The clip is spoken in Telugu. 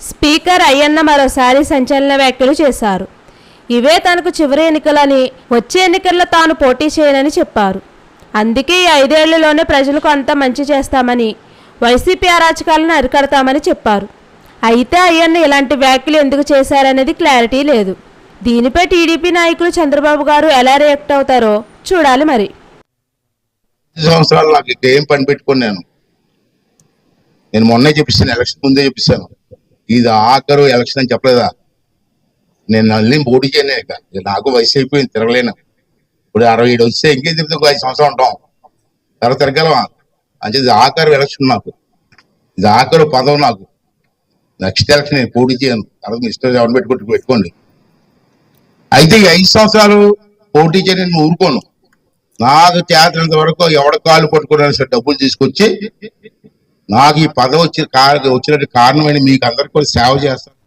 స్పీకర్ అయ్యన్న మరోసారి సంచలన వ్యాఖ్యలు చేశారు. ఇవే తనకు చివరి ఎన్నికలని, వచ్చే ఎన్నికల్లో తాను పోటీ చేయనని చెప్పారు. అందుకే ఈ 5 ఏళ్లలోనే ప్రజలకు అంతా మంచి చేస్తామని, వైసీపీ అరాచకాలను అరికడతామని చెప్పారు. అయితే అయ్యన్న ఇలాంటి వ్యాఖ్యలు ఎందుకు చేశారనేది క్లారిటీ లేదు. దీనిపై టీడీపీ నాయకులు చంద్రబాబు గారు ఎలా రియాక్ట్ అవుతారో చూడాలి. మరి సంవత్సరాలు నాకు ఏం పని పెట్టుకున్నాను. నేను మొన్నే చెప్పిస్తాను, ఎలక్షన్ ముందే చెప్పిస్తాను, ఇది ఆఖరు ఎలక్షన్ అని చెప్పలేదా? నేను మళ్ళీ పోటీ చేయను. నాకు వయసు అయిపోయింది, తిరగలేను. ఇప్పుడు 67 వస్తే ఇంకేం చెప్తే 5 సంవత్సరాలు ఉంటాం, తర్వాత తిరగలమా? అంటే ఇది ఆఖరు ఎలక్షన్, నాకు ఇది ఆఖరు పదవి. నాకు నెక్స్ట్ ఎలక్షన్ నేను పోటీ చేయను. తర్వాత ఇష్టం ఎవరు పెట్టుకోండి. అయితే ఈ 5 సంవత్సరాలు పోటీ చేయని నేను ఊరుకోను. నాకు చేతనంత వరకు ఎవడ కాళ్ళు పట్టుకోవడానికి సరే డబ్బులు తీసుకొచ్చి నాకు ఈ పదవి వచ్చినట్టు కారణమైన మీకు అందరికీ కూడా సేవ చేస్తాను.